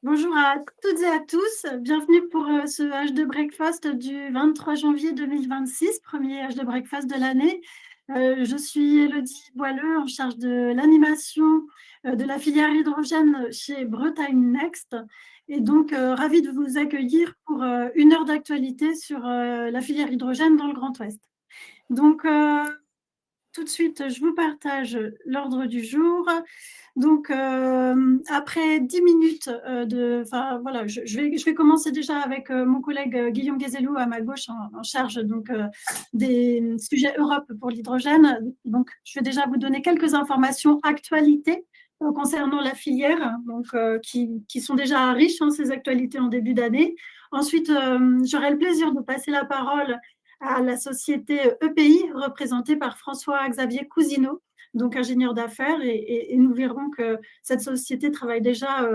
Bonjour à toutes et à tous, bienvenue pour ce H2 Breakfast du 23 janvier 2026, premier H2 Breakfast de l'année. Je suis Élodie Boileux, en charge de l'animation de la filière hydrogène chez Bretagne Next. Et donc, ravie de vous accueillir pour une heure d'actualité sur la filière hydrogène dans le Grand Ouest. Donc, tout de suite, je vous partage l'ordre du jour. Donc, après 10 minutes voilà, je vais commencer déjà avec mon collègue Guillaume Guézelou à ma gauche en charge donc, des sujets Europe pour l'hydrogène. Donc, je vais déjà vous donner quelques informations actualités concernant la filière, donc, qui sont déjà riches, hein, ces actualités en début d'année. Ensuite, j'aurai le plaisir de passer la parole à la société EPI, représentée par François-Xavier Cousineau, donc ingénieur d'affaires, et nous verrons que cette société travaille déjà,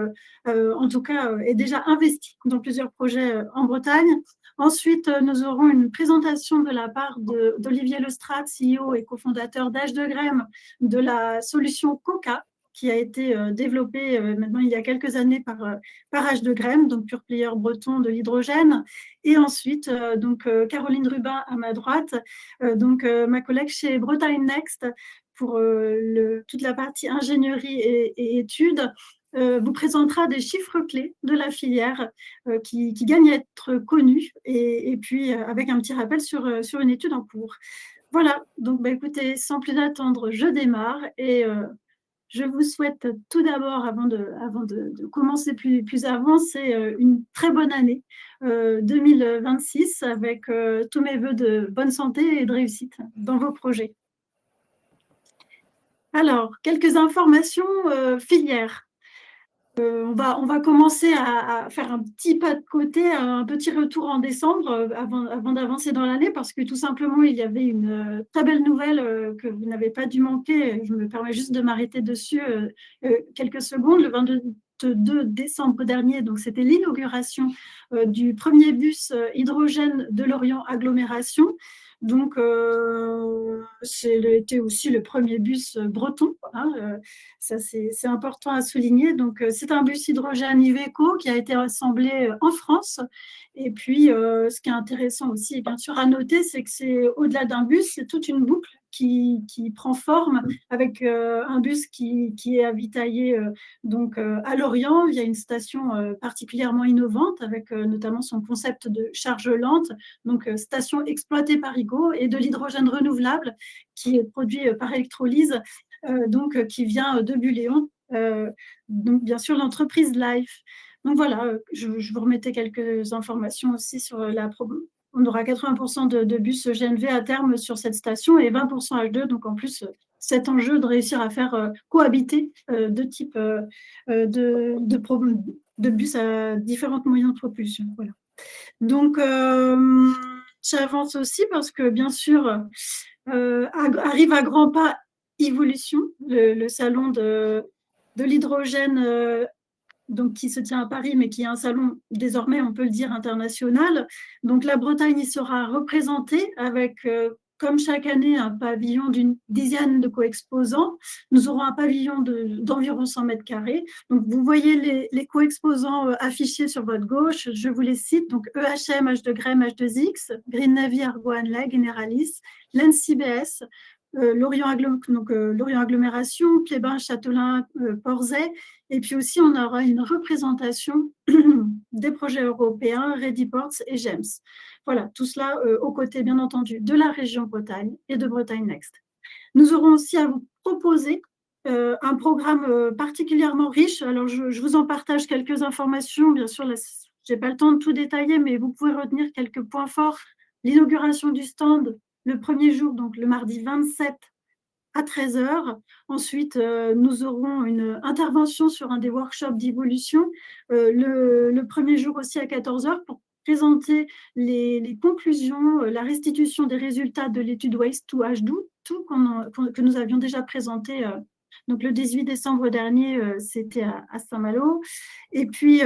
en tout cas, est déjà investie dans plusieurs projets en Bretagne. Ensuite, nous aurons une présentation de la part d'Olivier Lestrade, CEO et cofondateur d'H2Grem, de la solution Coca, qui a été développée maintenant il y a quelques années par H2Grem, donc pure player breton de l'hydrogène. Et ensuite, Caroline Rubin à ma droite, ma collègue chez Bretagne Next, pour toute la partie ingénierie et études, vous présentera des chiffres clés de la filière qui gagnent à être connus, et puis avec un petit rappel sur une étude en cours. Voilà, donc écoutez, sans plus attendre, je démarre et je vous souhaite tout d'abord, avant de commencer plus avant, c'est une très bonne année 2026 avec tous mes voeux de bonne santé et de réussite dans vos projets. Alors, quelques informations filières. On va commencer à faire un petit pas de côté, un petit retour en décembre avant d'avancer dans l'année, parce que tout simplement, il y avait une très belle nouvelle que vous n'avez pas dû manquer. Je me permets juste de m'arrêter dessus quelques secondes. Le 22 décembre dernier, donc c'était l'inauguration du premier bus hydrogène de Lorient Agglomération. Donc, c'était aussi le premier bus breton, hein, ça, c'est important à souligner. Donc, c'est un bus hydrogène Iveco qui a été assemblé en France. Et puis, ce qui est intéressant aussi, bien sûr, à noter, c'est que c'est au-delà d'un bus, c'est toute une boucle qui prend forme avec un bus qui est avitaillé à Lorient via une station particulièrement innovante avec notamment son concept de charge lente, donc station exploitée par Igo, et de l'hydrogène renouvelable qui est produit par électrolyse, qui vient de Buléon, donc bien sûr l'entreprise Life. Donc voilà, je vous remettais quelques informations aussi sur on aura 80% de bus GNV à terme sur cette station et 20% H2, donc en plus cet enjeu de réussir à faire cohabiter deux types de bus à différents moyens de propulsion. Voilà. Donc, j'avance aussi parce que, bien sûr, arrive à grands pas Evolution, le salon de l'hydrogène qui se tient à Paris, mais qui est un salon désormais, on peut le dire, international. Donc la Bretagne y sera représentée avec, comme chaque année, un pavillon d'une dizaine de co-exposants. Nous aurons un pavillon d'environ 100 mètres carrés. Donc vous voyez les co-exposants affichés sur votre gauche, je vous les cite. Donc EHM, H2Grem, H2X, Green Navy, Argo Hanley, Generalis, l'NCBS, Lorient Agglomération, Clébin, Châtelain, Porzay. Et puis aussi, on aura une représentation des projets européens, Ready Ports et GEMS. Voilà, tout cela aux côtés, bien entendu, de la région Bretagne et de Bretagne Next. Nous aurons aussi à vous proposer un programme particulièrement riche. Alors, je vous en partage quelques informations. Bien sûr, je n'ai pas le temps de tout détailler, mais vous pouvez retenir quelques points forts. L'inauguration du stand le premier jour, donc le mardi 27 à 13 heures. Ensuite, nous aurons une intervention sur un des workshops d'évolution le premier jour aussi à 14 heures pour présenter les conclusions, la restitution des résultats de l'étude Waste to H2, que nous avions déjà présenté donc le 18 décembre dernier, c'était à Saint-Malo. Et puis,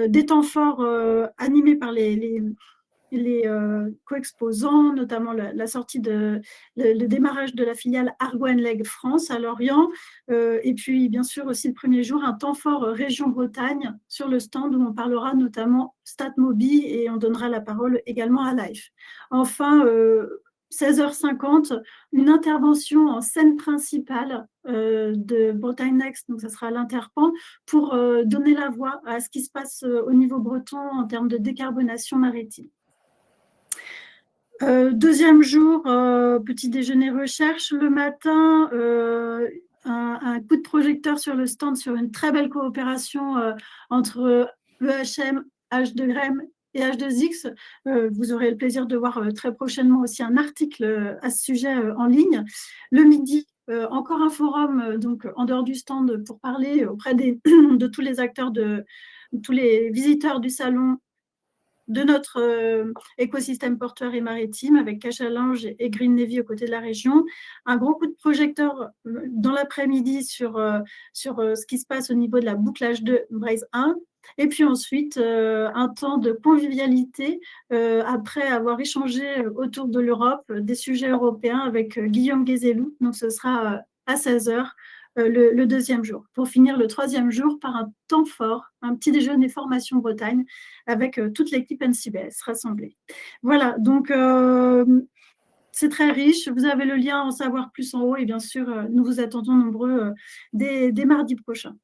des temps forts animés par les co-exposants, notamment la sortie le démarrage de la filiale Argo Leg France à Lorient, et puis bien sûr aussi le premier jour, un temps fort région Bretagne sur le stand où on parlera notamment StatMobi et on donnera la parole également à Life. Enfin, 16h50, une intervention en scène principale de Bretagne Next, donc ça sera à l'Interpan, pour donner la voix à ce qui se passe au niveau breton en termes de décarbonation maritime. Deuxième jour, petit déjeuner recherche. Le matin, un coup de projecteur sur le stand sur une très belle coopération entre EHM, H2REM et H2X. Vous aurez le plaisir de voir très prochainement aussi un article à ce sujet en ligne. Le midi, encore un forum donc en dehors du stand pour parler auprès de tous les acteurs, de tous les visiteurs du salon, de notre écosystème portuaire et maritime avec Cachalange et Green Navy aux côtés de la région. Un gros coup de projecteur dans l'après-midi sur ce qui se passe au niveau de la boucle H2 Braise 1. Et puis ensuite, un temps de convivialité après avoir échangé autour de l'Europe des sujets européens avec Guillaume Guézelou. Donc ce sera à 16h. Le deuxième jour, pour finir le troisième jour par un temps fort, un petit déjeuner formation Bretagne avec toute l'équipe NCBS rassemblée. Voilà, donc c'est très riche. Vous avez le lien en savoir plus en haut et bien sûr, nous vous attendons nombreux dès mardi prochain.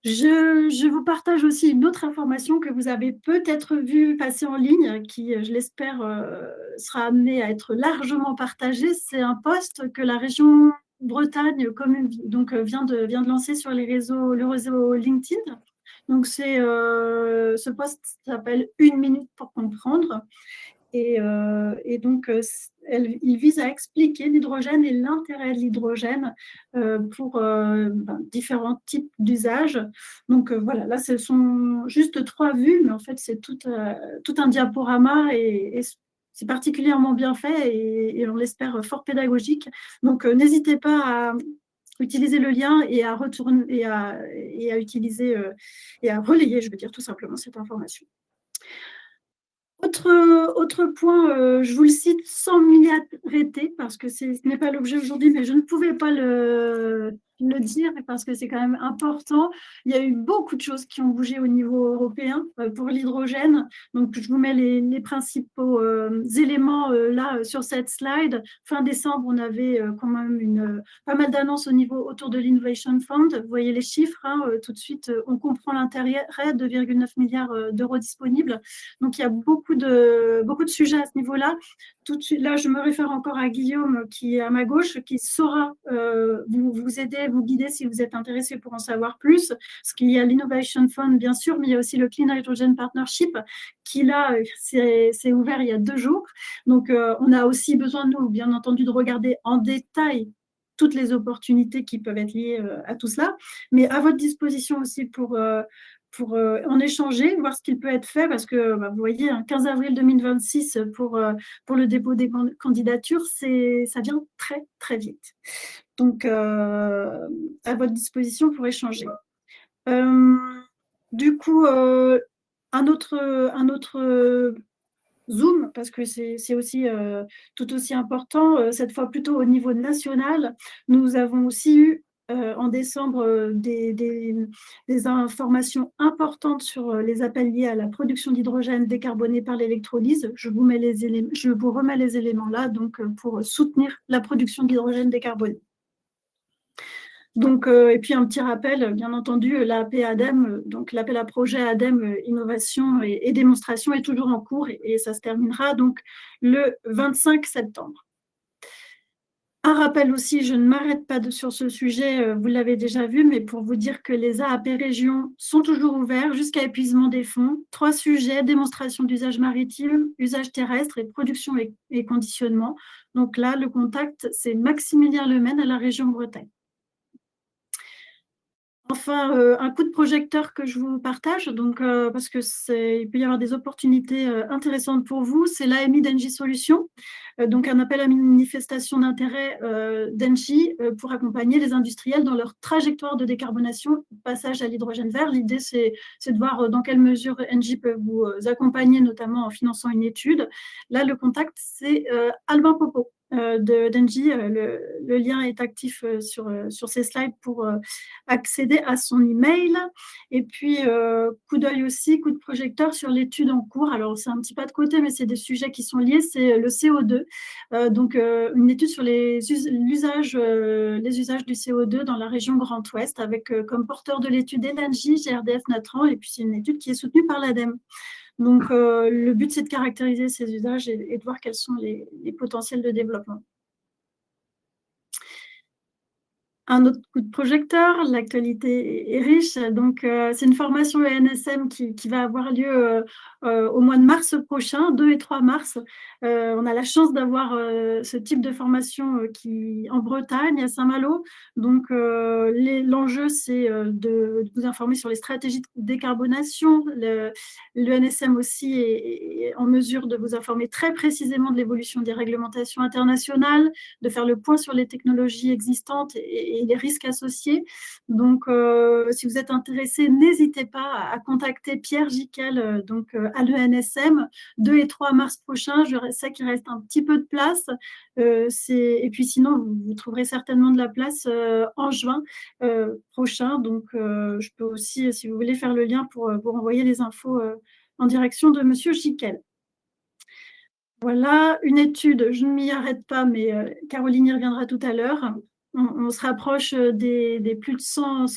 Je vous partage aussi une autre information que vous avez peut-être vue passer en ligne, qui, je l'espère, sera amenée à être largement partagée. C'est un post que la région Bretagne donc, vient de lancer sur le réseau LinkedIn. Donc, ce post s'appelle « Une minute pour comprendre ». Et donc, il vise à expliquer l'hydrogène et l'intérêt de l'hydrogène pour différents types d'usages. Donc, voilà, là, ce sont juste 3 vues, mais en fait, c'est tout un diaporama et c'est particulièrement bien fait et on l'espère fort pédagogique. Donc, n'hésitez pas à utiliser le lien et à retourner et à utiliser et à relayer, je veux dire, tout simplement cette information. Autre point, je vous le cite sans m'y arrêter parce que ce n'est pas l'objet aujourd'hui, mais je ne pouvais pas le dire parce que c'est quand même important. Il y a eu beaucoup de choses qui ont bougé au niveau européen pour l'hydrogène. Donc, je vous mets les principaux éléments là sur cette slide. Fin décembre, on avait quand même pas mal d'annonces au niveau autour de l'Innovation Fund. Vous voyez les chiffres, hein, tout de suite, on comprend l'intérêt, 2,9 milliards d'euros disponibles. Donc, il y a beaucoup de sujets à ce niveau-là. Tout de suite, là, je me réfère encore à Guillaume qui est à ma gauche, qui saura vous aider, vous guider si vous êtes intéressé pour en savoir plus. Parce qu'il y a l'Innovation Fund, bien sûr, mais il y a aussi le Clean Hydrogen Partnership qui, là, c'est ouvert il y a 2 jours. Donc, on a aussi besoin, nous, bien entendu, de regarder en détail toutes les opportunités qui peuvent être liées à tout cela, mais à votre disposition aussi pour en échanger, voir ce qu'il peut être fait, parce que vous voyez, 15 avril 2026 pour le dépôt des candidatures, ça vient très, très vite. Donc, à votre disposition pour échanger. Du coup, un autre Zoom, parce que c'est aussi tout aussi important, cette fois plutôt au niveau national. Nous avons aussi eu en décembre des informations importantes sur les appels liés à la production d'hydrogène décarboné par l'électrolyse. Je vous remets les éléments là donc, pour soutenir la production d'hydrogène décarboné. Donc, et puis un petit rappel, bien entendu, l'AP ADEME, donc l'appel à projet ADEME Innovation et Démonstration est toujours en cours et ça se terminera donc le 25 septembre. Un rappel aussi, je ne m'arrête pas sur ce sujet, vous l'avez déjà vu, mais pour vous dire que les AAP régions sont toujours ouverts jusqu'à épuisement des fonds. 3 sujets, démonstration d'usage maritime, usage terrestre et production et conditionnement. Donc là, le contact, c'est Maximilien Lemaine à la région Bretagne. enfin, un coup de projecteur que je vous partage, donc, parce que il peut y avoir des opportunités intéressantes pour vous, c'est l'AMI d'Engie Solutions, donc un appel à manifestation d'intérêt d'Engie pour accompagner les industriels dans leur trajectoire de décarbonation, passage à l'hydrogène vert. L'idée, c'est de voir dans quelle mesure Engie peut vous accompagner, notamment en finançant une étude. Là, le contact, c'est Albin Popo d'Engie. Le lien est actif sur ces slides pour accéder à son email. Et puis, coup d'œil aussi, coup de projecteur sur l'étude en cours. Alors, c'est un petit pas de côté, mais c'est des sujets qui sont liés. C'est le CO2. Donc, une étude sur les usages du CO2 dans la région Grand Ouest, avec comme porteur de l'étude Engie, GRDF Natran. Et puis, c'est une étude qui est soutenue par l'ADEME. Donc, le but, c'est de caractériser ces usages et de voir quels sont les potentiels de développement. Un autre coup de projecteur, l'actualité est riche. Donc, c'est une formation ENSM qui va avoir lieu au mois de mars prochain, 2 et 3 mars. On a la chance d'avoir ce type de formation en Bretagne, à Saint-Malo. Donc, l'enjeu, c'est de vous informer sur les stratégies de décarbonation. L'ENSM aussi est en mesure de vous informer très précisément de l'évolution des réglementations internationales, de faire le point sur les technologies existantes et les risques associés. Donc, si vous êtes intéressé, n'hésitez pas à contacter Pierre Giquel à l'ENSM, 2 et 3 mars prochain. Je sais qu'il reste un petit peu de place. Et puis sinon, vous trouverez certainement de la place en juin prochain. Donc, je peux aussi, si vous voulez, faire le lien pour vous renvoyer les infos en direction de Monsieur Giquel. Voilà, une étude, je ne m'y arrête pas, mais Caroline y reviendra tout à l'heure. On se rapproche des plus de 100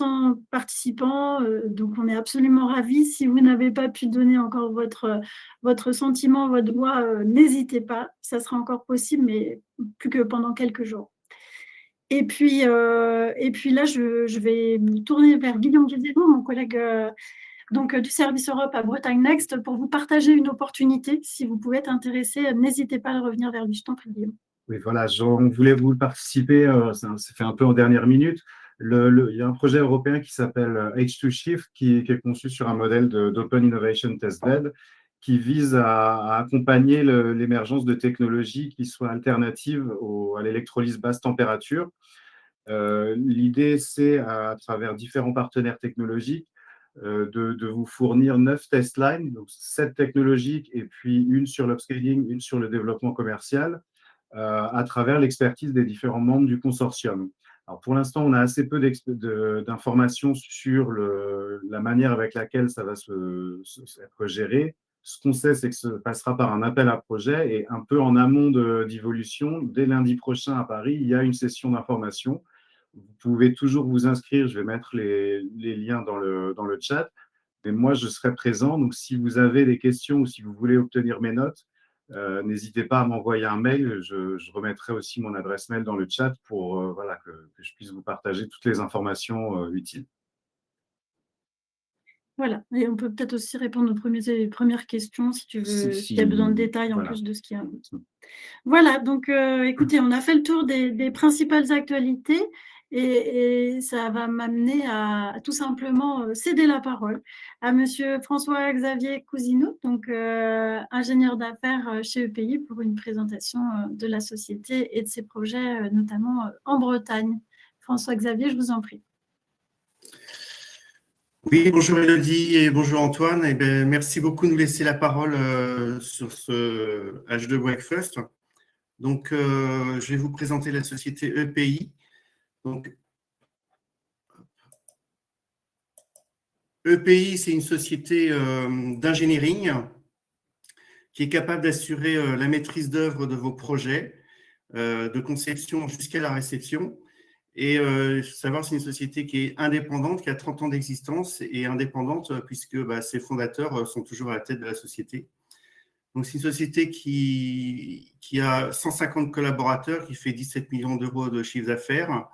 participants, donc on est absolument ravis. Si vous n'avez pas pu donner encore votre sentiment, votre voix, n'hésitez pas, ça sera encore possible, mais plus que pendant quelques jours. Et puis là, je vais me tourner vers Guillaume Guézélo, mon collègue du Service Europe à Bretagne Next, pour vous partager une opportunité. Si vous pouvez être intéressé, n'hésitez pas à revenir vers lui. Je t'en prie, Guillaume. Oui, voilà, on voulait vous participer, ça s'est fait un peu en dernière minute. Il y a un projet européen qui s'appelle H2 Shift, qui est conçu sur un modèle d'Open Innovation Test Bed, qui vise à accompagner l'émergence de technologies qui soient alternatives à l'électrolyse basse température. L'idée, c'est, à travers différents partenaires technologiques, de vous fournir 9 test lines, donc 7 technologiques et puis une sur l'upscaling, une sur le développement commercial, à travers l'expertise des différents membres du consortium. Alors pour l'instant, on a assez peu d'informations sur la manière avec laquelle ça va être géré. Ce qu'on sait, c'est que ça passera par un appel à projet et un peu en amont d'évolution. Dès lundi prochain à Paris, il y a une session d'information. Vous pouvez toujours vous inscrire. Je vais mettre les liens dans le chat. Et moi, je serai présent. Donc, si vous avez des questions ou si vous voulez obtenir mes notes, n'hésitez pas à m'envoyer un mail. Je remettrai aussi mon adresse mail dans le chat pour voilà, que je puisse vous partager toutes les informations utiles. Voilà, et on peut peut-être aussi répondre aux premières questions si tu veux, s'il y a besoin de détails en plus de ce qu'il y a. Voilà, donc écoutez, on a fait le tour des principales actualités et ça va m'amener à tout simplement céder la parole à Monsieur François-Xavier Cousineau, donc ingénieur d'affaires chez EPI, pour une présentation de la société et de ses projets, notamment en Bretagne. François-Xavier, je vous en prie. Oui, bonjour Elodie et bonjour Antoine. Eh bien, merci beaucoup de nous laisser la parole sur ce H2 Breakfast. Donc, je vais vous présenter la société EPI. Donc, EPI, c'est une société d'ingénierie qui est capable d'assurer la maîtrise d'œuvre de vos projets, de conception jusqu'à la réception. Et il faut savoir, c'est une société qui est indépendante, qui a 30 ans d'existence et indépendante puisque ses fondateurs sont toujours à la tête de la société. Donc, c'est une société qui a 150 collaborateurs, qui fait 17 millions d'euros de chiffre d'affaires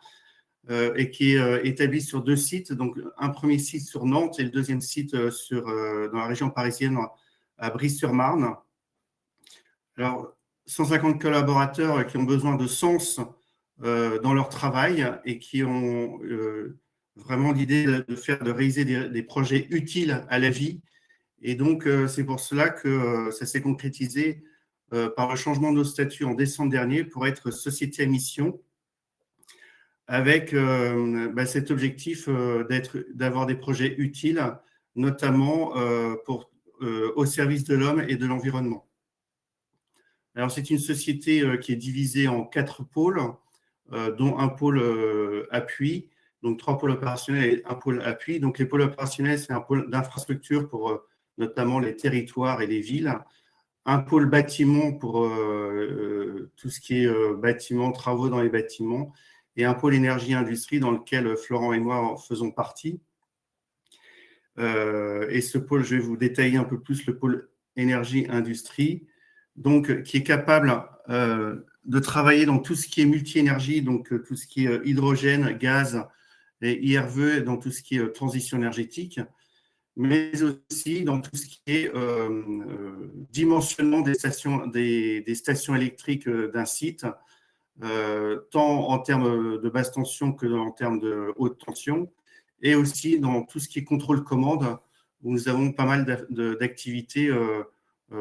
et qui est établie sur 2 sites. Donc, un premier site sur Nantes et le deuxième site dans la région parisienne, à Brie-sur-Marne. Alors, 150 collaborateurs qui ont besoin de sens dans leur travail et qui ont vraiment l'idée de réaliser des projets utiles à la vie. Et donc, c'est pour cela que ça s'est concrétisé par le changement de nos statuts en décembre dernier pour être société à mission, avec cet objectif d'avoir des projets utiles, notamment au service de l'homme et de l'environnement. Alors, c'est une société qui est divisée en 4 pôles, dont un pôle appui, donc 3 pôles opérationnels et un pôle appui. Donc, les pôles opérationnels, c'est un pôle d'infrastructure pour notamment les territoires et les villes, un pôle bâtiment pour tout ce qui est bâtiment, travaux dans les bâtiments, et un pôle énergie-industrie dans lequel Florent et moi faisons partie. Et ce pôle, je vais vous détailler un peu plus le pôle énergie-industrie, donc qui est capable de travailler dans tout ce qui est multi-énergie, donc tout ce qui est hydrogène, gaz et IRV, dans tout ce qui est transition énergétique, mais aussi dans tout ce qui est dimensionnement des stations électriques d'un site, tant en termes de basse tension que en termes de haute tension, et aussi dans tout ce qui est contrôle-commande, où nous avons pas mal d'activités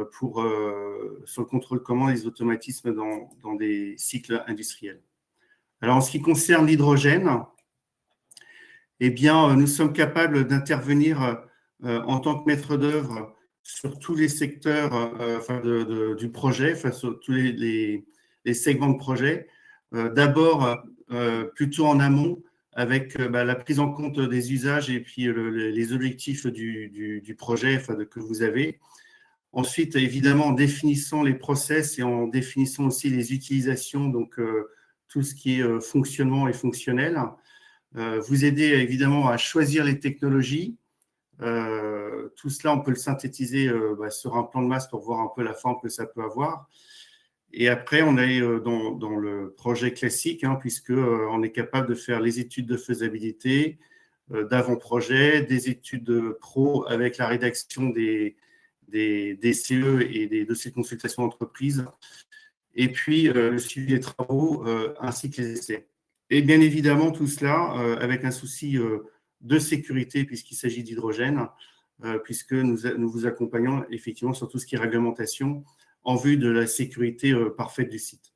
sur le contrôle-commande et les automatismes dans des cycles industriels. Alors, en ce qui concerne l'hydrogène, eh bien, nous sommes capables d'intervenir en tant que maître d'œuvre sur tous les secteurs du projet, sur tous les segments de projet. D'abord, plutôt en amont, avec la prise en compte des usages et puis les objectifs du projet que vous avez. Ensuite, évidemment, en définissant les process et en définissant aussi les utilisations, donc tout ce qui est fonctionnement et fonctionnel. Vous aider évidemment à choisir les technologies. Tout cela, on peut le synthétiser sur un plan de masse pour voir un peu la forme que ça peut avoir. Et après, on est dans le projet classique, puisqu'on est capable de faire les études de faisabilité, d'avant-projet, des études pro avec la rédaction des DCE et des dossiers de consultation d'entreprise, et puis le suivi des travaux ainsi que les essais. Et bien évidemment, tout cela avec un souci de sécurité, puisqu'il s'agit d'hydrogène, puisque nous vous accompagnons effectivement sur tout ce qui est réglementation en vue de la sécurité parfaite du site.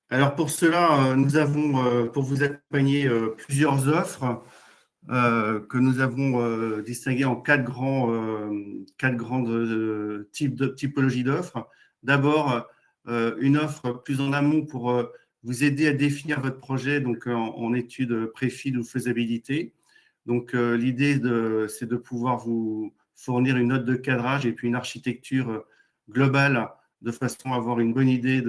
Alors pour cela, nous avons, pour vous accompagner, plusieurs offres que nous avons distinguées en 4 grandes typologies d'offres. D'abord, une offre plus en amont pour vous aider à définir votre projet, donc en étude pré-FID ou faisabilité. Donc l'idée, c'est de pouvoir vous fournir une note de cadrage et puis une architecture globale de façon à avoir une bonne idée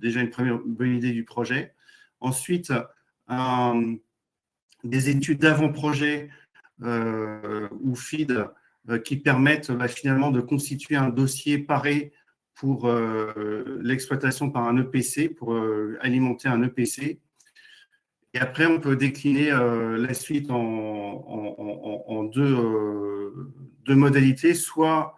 déjà une première bonne idée du projet. Ensuite, des études d'avant-projet ou FID qui permettent finalement de constituer un dossier paré pour l'exploitation par un EPC, pour alimenter un EPC. Et après, on peut décliner la suite en deux modalités. Soit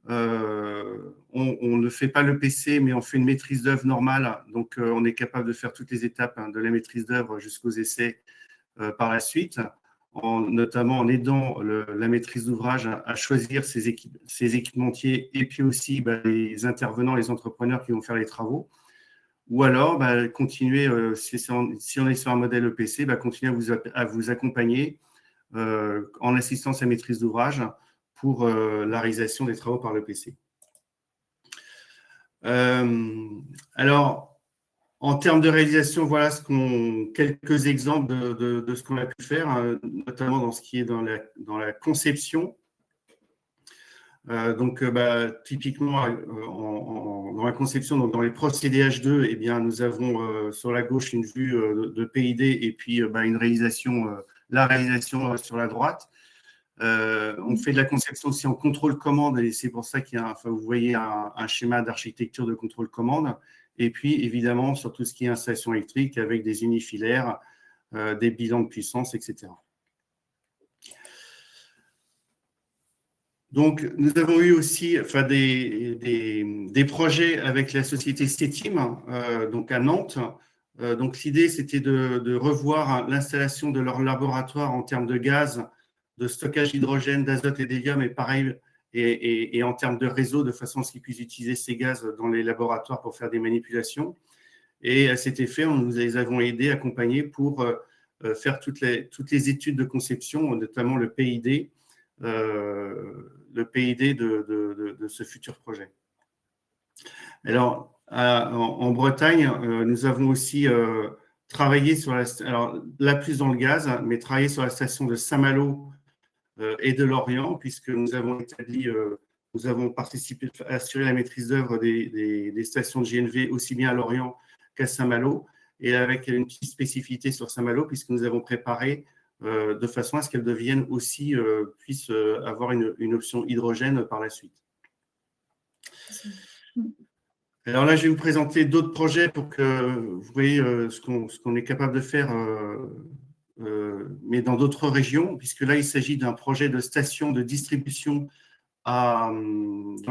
on ne fait pas l'EPC, mais on fait une maîtrise d'œuvre normale. Donc, on est capable de faire toutes les étapes de la maîtrise d'œuvre jusqu'aux essais par la suite, notamment en aidant la maîtrise d'ouvrage à choisir ses équipementiers et puis aussi les intervenants, les entrepreneurs qui vont faire les travaux. Ou alors, continuer, si on est sur un modèle EPC, continuer à vous accompagner en assistance à maîtrise d'ouvrage pour la réalisation des travaux par l'EPC. Alors, en termes de réalisation, voilà quelques exemples de ce qu'on a pu faire, notamment dans ce qui est dans la conception. Donc, typiquement, dans la conception, donc dans les procédés H2, eh bien, nous avons sur la gauche une vue de PID et puis une réalisation, la réalisation sur la droite. On fait de la conception aussi en contrôle-commande et c'est pour ça vous voyez un schéma d'architecture de contrôle-commande. Et puis, évidemment, sur tout ce qui est installation électrique avec des unifilaires, des bilans de puissance, etc. Donc, nous avons eu aussi des projets avec la société Cetim, donc à Nantes, Donc, l'idée, c'était de revoir l'installation de leur laboratoire en termes de gaz, de stockage d'hydrogène, d'azote et d'hélium, et pareil, et en termes de réseau, de façon à ce qu'ils puissent utiliser ces gaz dans les laboratoires pour faire des manipulations. Et à cet effet, nous les avons aidés, accompagnés pour faire toutes les études de conception, notamment le PID de ce futur projet. Alors, en Bretagne, nous avons aussi travaillé sur la plus dans le gaz, mais travaillé sur la station de Saint-Malo et de Lorient, puisque nous avons participé à assurer la maîtrise d'œuvre des stations de GNV aussi bien à Lorient qu'à Saint-Malo, et avec une petite spécificité sur Saint-Malo, puisque nous avons préparé de façon à ce qu'elles deviennent aussi, puissent avoir une option hydrogène par la suite. Alors là, je vais vous présenter d'autres projets pour que vous voyez ce qu'on est capable de faire, mais dans d'autres régions, puisque là, il s'agit d'un projet de station de distribution au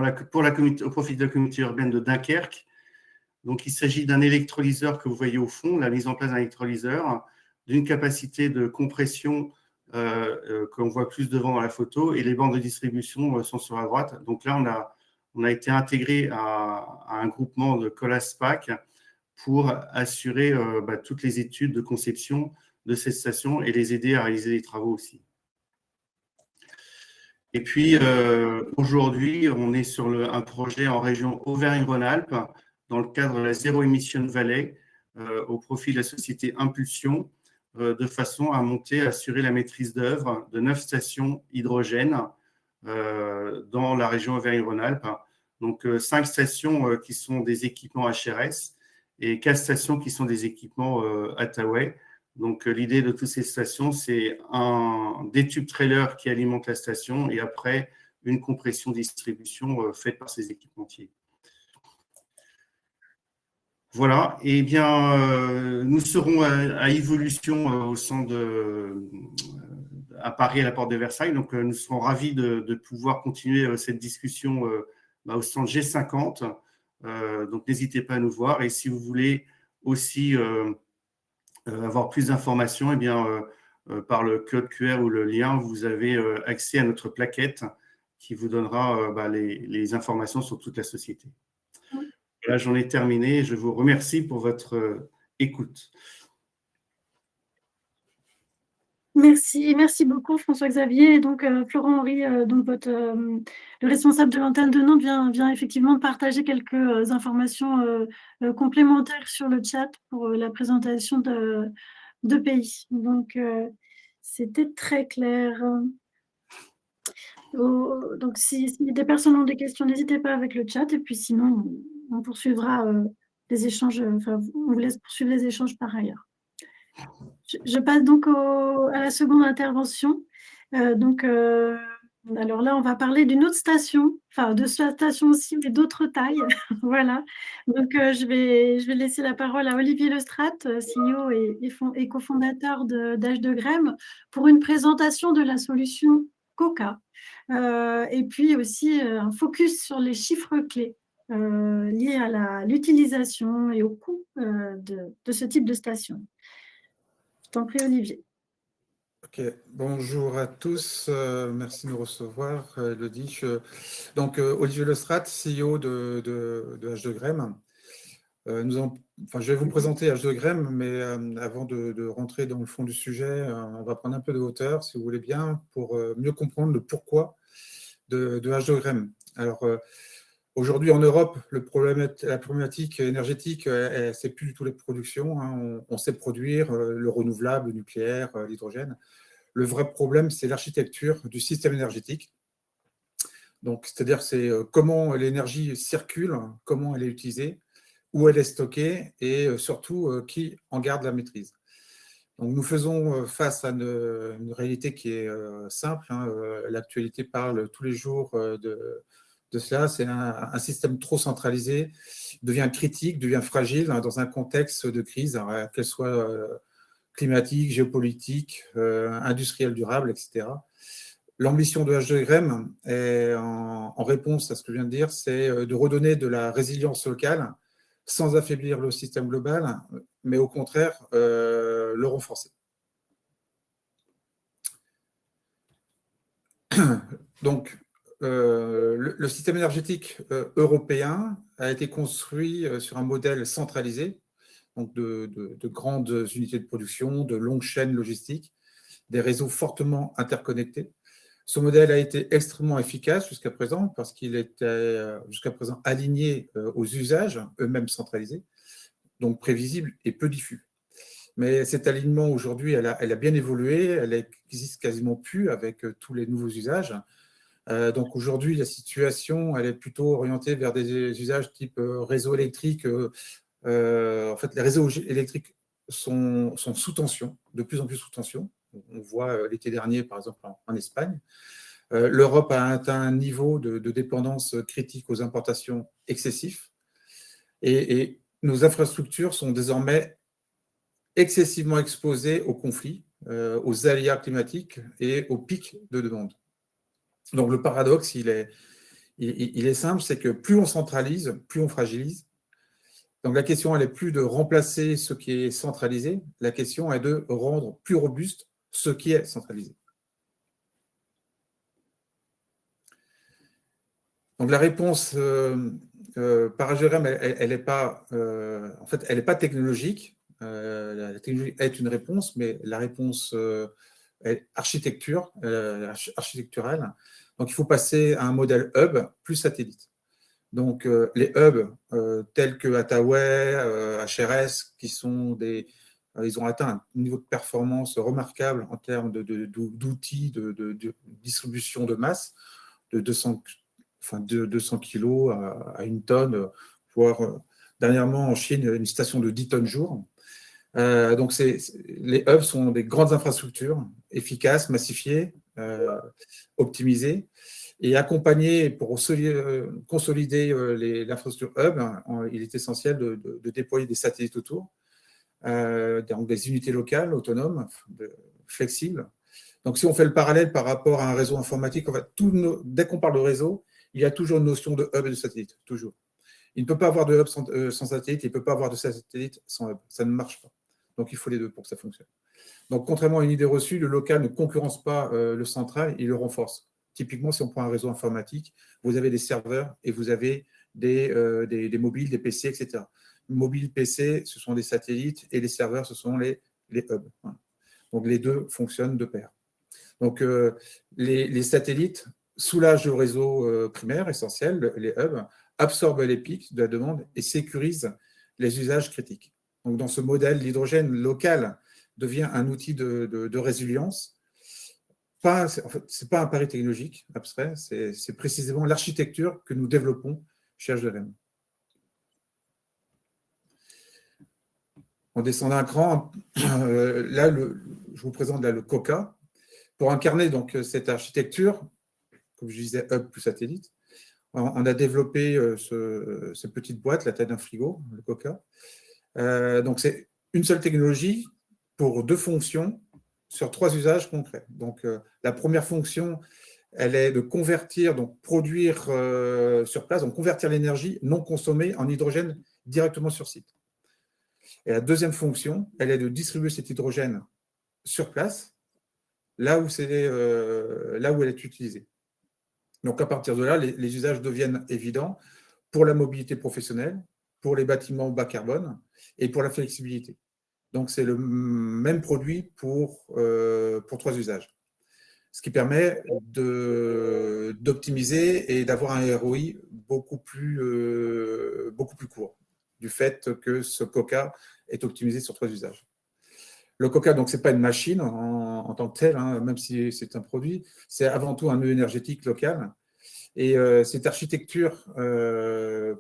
profit de la communauté urbaine de Dunkerque. Donc, il s'agit d'un électrolyseur que vous voyez au fond, la mise en place d'un électrolyseur, d'une capacité de compression qu'on voit plus devant dans la photo, et les bandes de distribution sont sur la droite. Donc là, on a été intégré à un groupement de Colas-Pac pour assurer toutes les études de conception de cette station et les aider à réaliser les travaux aussi. Et puis, aujourd'hui, on est sur un projet en région Auvergne-Rhône-Alpes, dans le cadre de la Zero Emission Valley, au profit de la société Impulsion, de façon à assurer la maîtrise d'œuvre de 9 stations hydrogène dans la région Auvergne-Rhône-Alpes. Donc, 5 stations qui sont des équipements HRS et 4 stations qui sont des équipements Attaway. Donc, l'idée de toutes ces stations, c'est des tubes trailers qui alimentent la station et après, une compression distribution faite par ces équipementiers. Voilà, et bien, nous serons à Evolution au centre à Paris, à la porte de Versailles. Donc, nous serons ravis de pouvoir continuer cette discussion au stand G50. Donc, n'hésitez pas à nous voir. Et si vous voulez aussi avoir plus d'informations, eh bien, par le code QR ou le lien, vous avez accès à notre plaquette qui vous donnera les informations sur toute la société. Là, j'en ai terminé. Je vous remercie pour votre écoute. Merci beaucoup François-Xavier. Donc Florent-Henri, donc le responsable de l'antenne de Nantes vient effectivement de partager quelques informations complémentaires sur le chat pour la présentation de pays. Donc c'était très clair. Donc si des personnes ont des questions, n'hésitez pas avec le chat, et puis sinon on poursuivra les échanges, on vous laisse poursuivre les échanges par ailleurs. Je passe donc à la seconde intervention. Alors là, on va parler d'une autre station, enfin de cette station aussi, mais d'autres tailles. Voilà. Donc, je vais laisser la parole à Olivier Lestrade, CEO et cofondateur d'H2Grem, pour une présentation de la solution Coca. Et puis aussi un focus sur les chiffres clés liés à l'utilisation et au coût de ce type de station. Je t'en prie, Olivier. Ok, bonjour à tous, merci de nous recevoir, Elodie. Donc, Olivier Lestrade, CEO de H2Grem. Je vais vous présenter H2Grem, mais avant de rentrer dans le fond du sujet, on va prendre un peu de hauteur, si vous voulez bien, pour mieux comprendre le pourquoi de H2Grem. Alors, aujourd'hui en Europe, la problématique énergétique, c'est plus du tout les productions. On sait produire le renouvelable, le nucléaire, l'hydrogène. Le vrai problème, c'est l'architecture du système énergétique. Donc, c'est-à-dire, c'est comment l'énergie circule, comment elle est utilisée, où elle est stockée et surtout qui en garde la maîtrise. Donc, nous faisons face à une réalité qui est simple. L'actualité parle tous les jours de cela. C'est un système trop centralisé, devient critique, devient fragile dans un contexte de crise, qu'elle soit climatique, géopolitique, industrielle durable, etc. L'ambition de H2Grem, en réponse à ce que je viens de dire, c'est de redonner de la résilience locale sans affaiblir le système global, mais au contraire, le renforcer. Donc, le système énergétique européen a été construit sur un modèle centralisé, donc de grandes unités de production, de longues chaînes logistiques, des réseaux fortement interconnectés. Ce modèle a été extrêmement efficace jusqu'à présent parce qu'il était jusqu'à présent aligné aux usages, eux-mêmes centralisés, donc prévisible et peu diffus. Mais cet alignement aujourd'hui, elle a bien évolué, elle n'existe quasiment plus avec tous les nouveaux usages. Donc aujourd'hui, la situation, elle est plutôt orientée vers des usages type réseau électrique. En fait, les réseaux électriques sont sous tension, de plus en plus sous tension. On voit l'été dernier, par exemple, en Espagne. L'Europe a atteint un niveau de dépendance critique aux importations excessif. Et nos infrastructures sont désormais excessivement exposées aux conflits, aux aléas climatiques et aux pics de demande. Donc le paradoxe, il est simple, c'est que plus on centralise, plus on fragilise. Donc la question, elle n'est plus de remplacer ce qui est centralisé, la question est de rendre plus robuste ce qui est centralisé. Donc la réponse par HDREM, elle n'est pas, en fait, elle n'est pas technologique. La technologie est une réponse, mais la réponse est architecturale. Donc il faut passer à un modèle hub plus satellite. Donc les hubs tels que Attaway, HRS, qui sont ils ont atteint un niveau de performance remarquable en termes d'outils de distribution de masse, de 200 kilos à 1 tonne, voire dernièrement en Chine, une station de 10 tonnes jour. Donc les hubs sont des grandes infrastructures efficaces, massifiées, optimisées, et accompagnées pour consolider l'infrastructure hub, il est essentiel de déployer des satellites autour, donc des unités locales, autonomes, flexibles. Donc si on fait le parallèle par rapport à un réseau informatique, en fait, dès qu'on parle de réseau, il y a toujours une notion de hub et de satellite, toujours. Il ne peut pas avoir de hub sans satellite, il ne peut pas avoir de satellite sans hub. Ça ne marche pas. Donc, il faut les deux pour que ça fonctionne. Donc, contrairement à une idée reçue, le local ne concurrence pas le central, il le renforce. Typiquement, si on prend un réseau informatique, vous avez des serveurs et vous avez des mobiles, des PC, etc. Mobiles, PC, ce sont des satellites et les serveurs, ce sont les hubs. Donc, les deux fonctionnent de pair. Donc, les satellites soulagent le réseau primaire essentiel, les hubs, absorbent les pics de la demande et sécurisent les usages critiques. Donc, dans ce modèle, l'hydrogène local devient un outil de résilience. En fait, ce n'est pas un pari technologique abstrait, c'est précisément l'architecture que nous développons chez HDREM. On descend d'un cran. Là, je vous présente là, le COCA. Pour incarner donc, cette architecture, comme je disais, hub plus satellite, on a développé cette petite boîte, la taille d'un frigo, le COCA. Donc, c'est une seule technologie pour 2 fonctions sur 3 usages concrets. Donc, la première fonction, elle est de convertir, donc produire sur place, donc convertir l'énergie non consommée en hydrogène directement sur site. Et la deuxième fonction, elle est de distribuer cet hydrogène sur place, là où elle est utilisée. Donc, à partir de là, les usages deviennent évidents pour la mobilité professionnelle, pour les bâtiments bas carbone et pour la flexibilité. Donc, c'est le même produit pour 3 usages. Ce qui permet d'optimiser et d'avoir un ROI beaucoup plus court, du fait que ce COCA est optimisé sur 3 usages. Le COCA, donc, ce n'est pas une machine en tant que telle, hein, même si c'est un produit, c'est avant tout un nœud énergétique local. Et cette architecture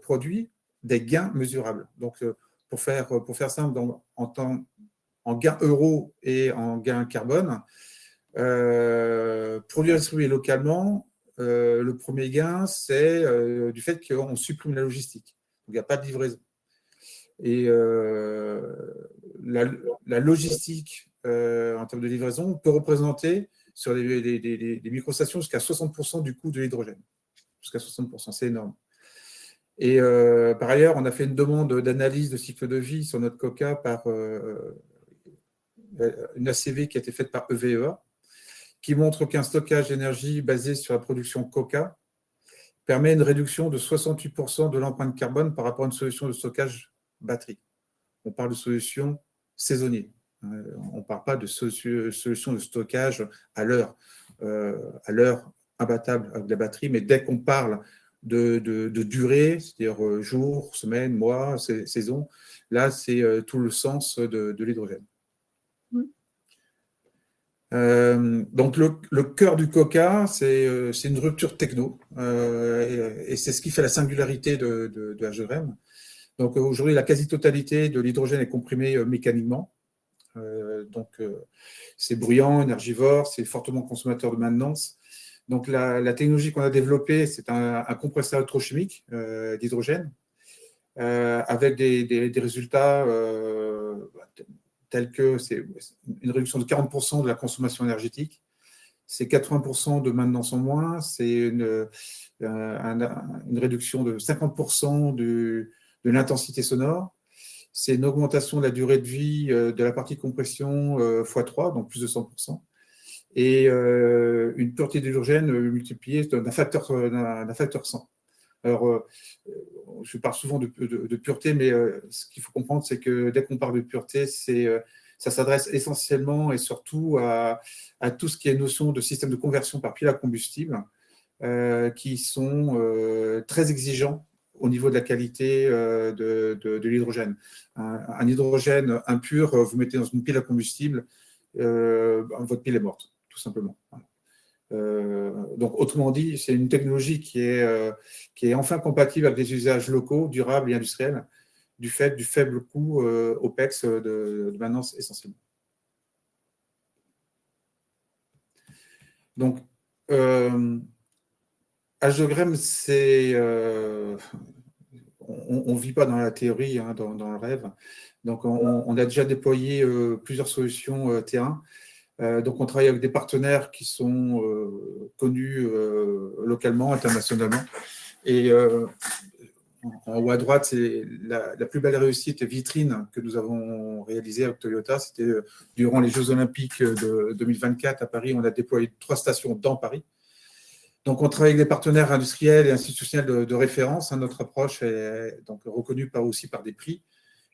produit des gains mesurables. Donc, pour faire simple, en gains euros et en gains carbone, produire et distribuer localement, le premier gain, c'est du fait qu'on supprime la logistique. Donc, il n'y a pas de livraison. Et la logistique en termes de livraison peut représenter sur les microstations jusqu'à 60% du coût de l'hydrogène. Jusqu'à 60%, c'est énorme. Et par ailleurs, on a fait une demande d'analyse de cycle de vie sur notre coca par une ACV qui a été faite par EVEA, qui montre qu'un stockage d'énergie basé sur la production coca permet une réduction de 68% de l'empreinte carbone par rapport à une solution de stockage batterie. On parle de solution saisonnière. On ne parle pas de solution de stockage à l'heure imbattable avec la batterie, mais dès qu'on parle de durée, c'est-à-dire jour, semaine, mois, saison, là, c'est tout le sens de l'hydrogène. Donc, le cœur du coca, c'est une rupture techno, et c'est ce qui fait la singularité de H2Grem. Donc, aujourd'hui, la quasi-totalité de l'hydrogène est comprimée mécaniquement. C'est bruyant, énergivore, c'est fortement consommateur de maintenance. Donc, la technologie qu'on a développée, c'est un compresseur électrochimique d'hydrogène, avec des résultats tels que c'est une réduction de 40% de la consommation énergétique, c'est 80% de maintenance en moins, c'est une réduction de 50% de l'intensité sonore, c'est une augmentation de la durée de vie de la partie compression x3, donc plus de 100%, et une pureté d'hydrogène multipliée d'un facteur 100. Alors, je parle souvent de pureté, mais ce qu'il faut comprendre, c'est que dès qu'on parle de pureté, ça s'adresse essentiellement et surtout à tout ce qui est notion de système de conversion par pile à combustible, qui sont très exigeants au niveau de la qualité de l'hydrogène. Un hydrogène impur, vous mettez dans une pile à combustible, votre pile est morte, tout simplement. Voilà. Donc, autrement dit, c'est une technologie qui est enfin compatible avec des usages locaux, durables et industriels, du fait du faible coût OPEX de maintenance essentiellement. Donc, H2Grem, on ne vit pas dans la théorie, hein, dans le rêve. Donc, on a déjà déployé plusieurs solutions T1. Donc, on travaille avec des partenaires qui sont connus localement, internationalement. Et en haut à droite, c'est la plus belle réussite vitrine que nous avons réalisée avec Toyota. C'était durant les Jeux Olympiques de 2024 à Paris. On a déployé 3 stations dans Paris. Donc, on travaille avec des partenaires industriels et institutionnels de référence. Notre approche est donc reconnue aussi par des prix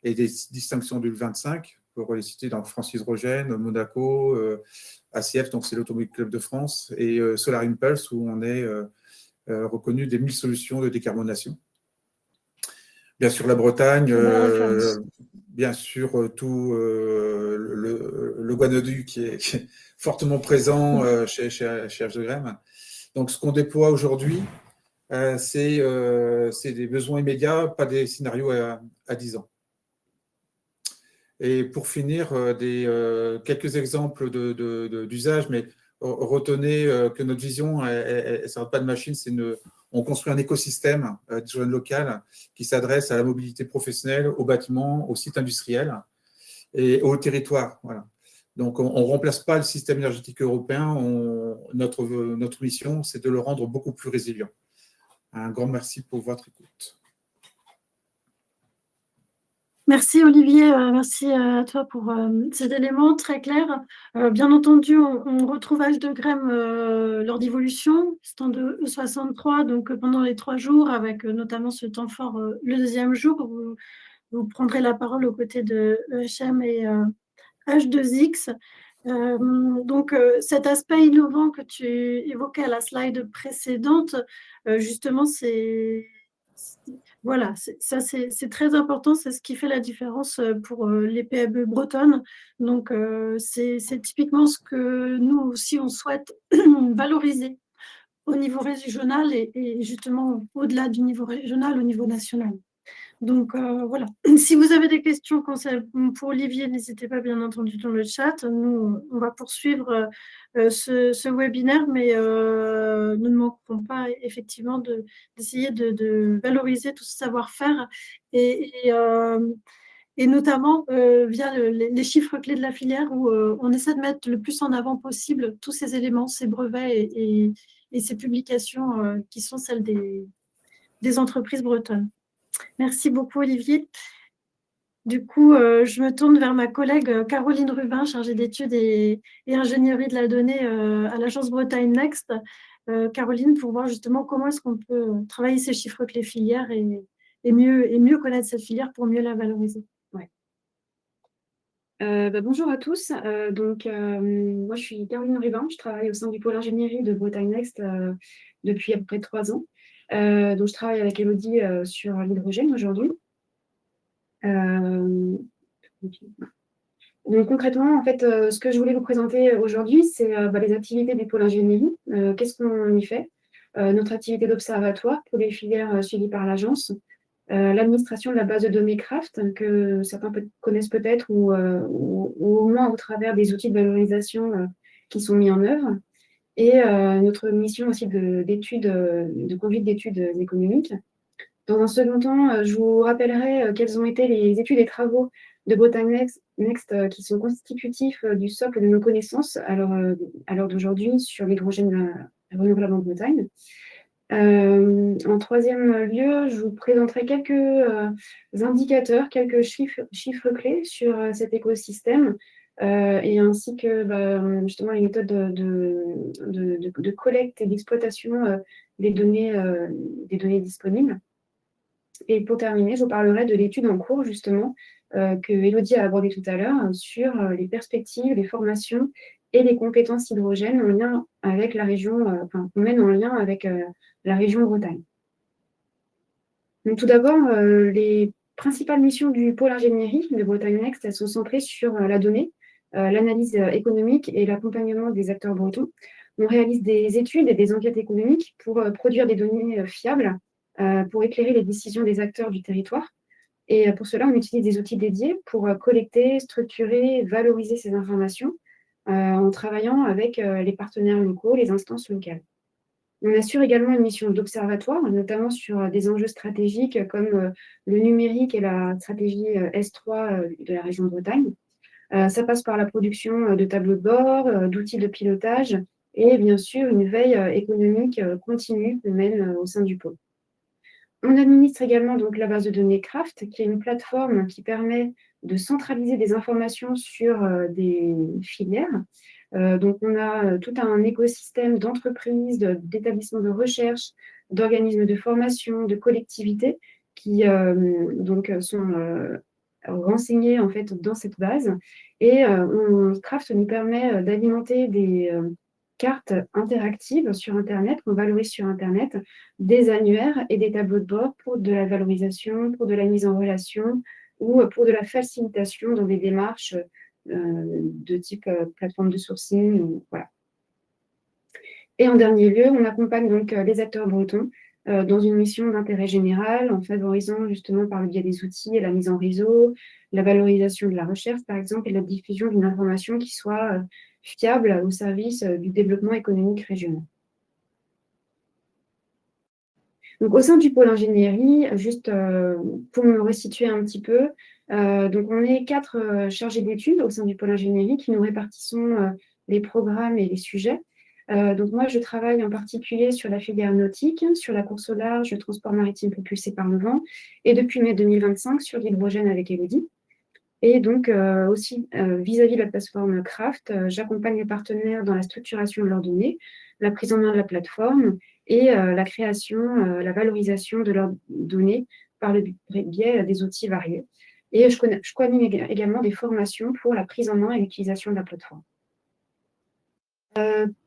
et des distinctions du 25. Pour les citer dans France Hydrogène, Monaco, ACF, donc c'est l'Automobile Club de France, et Solar Impulse, où on est reconnu des 1000 solutions de décarbonation. Bien sûr, la Bretagne, bien sûr, tout le Guanadu qui est fortement présent chez H2Grem. Donc, ce qu'on déploie aujourd'hui, c'est des besoins immédiats, pas des scénarios à 10 ans. Et pour finir, quelques exemples d'usage, mais retenez que notre vision, ça ne s'arrête pas de machine, on construit un écosystème d'hydrogène local qui s'adresse à la mobilité professionnelle, aux bâtiments, aux sites industriels et au territoire. Voilà. Donc, on ne remplace pas le système énergétique européen. Notre mission, c'est de le rendre beaucoup plus résilient. Un grand merci pour votre écoute. Merci Olivier, merci à toi pour ces éléments très clairs. Bien entendu, on retrouve H2Grem lors d'Evolution, stand E63, donc pendant les 3 jours, avec notamment ce temps fort le deuxième jour, où vous prendrez la parole aux côtés de EHM et H2X. Donc, cet aspect innovant que tu évoquais à la slide précédente, justement, voilà, c'est très important, c'est ce qui fait la différence pour les PME bretonnes. Donc, c'est typiquement ce que nous aussi, on souhaite valoriser au niveau régional et justement au-delà du niveau régional, au niveau national. Donc, voilà. Si vous avez des questions pour Olivier, n'hésitez pas, bien entendu, dans le chat. Nous, on va poursuivre ce webinaire, mais nous ne manquerons pas, effectivement, d'essayer de valoriser tout ce savoir-faire et notamment via les chiffres clés de la filière où on essaie de mettre le plus en avant possible tous ces éléments, ces brevets et ces publications qui sont celles des entreprises bretonnes. Merci beaucoup, Olivier. Du coup, je me tourne vers ma collègue Caroline Rubin, chargée d'études et ingénierie de la donnée à l'agence Bretagne Next. Caroline, pour voir justement comment est-ce qu'on peut travailler ces chiffres clés filières et mieux connaître cette filière pour mieux la valoriser. Ouais. Bonjour à tous. Moi, je suis Caroline Rubin. Je travaille au sein du pôle ingénierie de Bretagne Next depuis à peu près 3 ans. Donc, je travaille avec Elodie sur l'hydrogène aujourd'hui. Donc, concrètement, en fait, ce que je voulais vous présenter aujourd'hui, c'est les activités du pôle ingénierie. Qu'est-ce qu'on y fait? Notre activité d'observatoire pour les filières suivies par l'agence. L'administration de la base de données Craft, que certains connaissent peut-être, ou au moins au travers des outils de valorisation qui sont mis en œuvre. Et notre mission aussi de conduite d'études économiques. Dans un second temps, je vous rappellerai quelles ont été les études et travaux de Bretagne Next qui sont constitutifs du socle de nos connaissances à l'heure d'aujourd'hui sur l'hydrogène renouvelable en Bretagne. En troisième lieu, je vous présenterai quelques indicateurs, quelques chiffres clés sur cet écosystème et ainsi que justement les méthodes de collecte et d'exploitation des données disponibles. Et pour terminer, je vous parlerai de l'étude en cours, justement, que Elodie a abordée tout à l'heure, sur les perspectives, les formations et les compétences hydrogène en lien avec la région, qu'on mène en lien avec la région Bretagne. Donc, tout d'abord, les principales missions du pôle ingénierie de Bretagne Next, elles sont centrées sur la donnée, l'analyse économique et l'accompagnement des acteurs bretons. On réalise des études et des enquêtes économiques pour produire des données fiables, pour éclairer les décisions des acteurs du territoire. Et pour cela, on utilise des outils dédiés pour collecter, structurer, valoriser ces informations en travaillant avec les partenaires locaux, les instances locales. On assure également une mission d'observatoire, notamment sur des enjeux stratégiques comme le numérique et la stratégie S3 de la région de Bretagne. Ça passe par la production de tableaux de bord, d'outils de pilotage et bien sûr une veille économique continue qu'on mène au sein du pôle. On administre également donc la base de données Craft, qui est une plateforme qui permet de centraliser des informations sur des filières. Donc, on a tout un écosystème d'entreprises, d'établissements de recherche, d'organismes de formation, de collectivités qui sont renseignés en fait dans cette base. Et Craft nous permet d'alimenter des cartes interactives sur Internet, qu'on valorise sur Internet, des annuaires et des tableaux de bord pour de la valorisation, pour de la mise en relation ou pour de la facilitation dans des démarches de type plateforme de sourcing. Voilà. Et en dernier lieu, on accompagne donc les acteurs bretons dans une mission d'intérêt général en favorisant justement par le biais des outils et la mise en réseau, la valorisation de la recherche par exemple et la diffusion d'une information qui soit fiable au service du développement économique régional. Donc, au sein du pôle ingénierie, juste pour me resituer un petit peu, donc on est 4 chargés d'études au sein du pôle ingénierie qui nous répartissons les programmes et les sujets. Donc moi, je travaille en particulier sur la filière nautique, sur la course au large, le transport maritime propulsé par le vent, et depuis mai 2025 sur l'hydrogène avec Elodie. Et donc aussi vis-à-vis de la plateforme Craft, j'accompagne les partenaires dans la structuration de leurs données, la prise en main de la plateforme et la création, la valorisation de leurs données par le biais des outils variés. Et je coanime également des formations pour la prise en main et l'utilisation de la plateforme.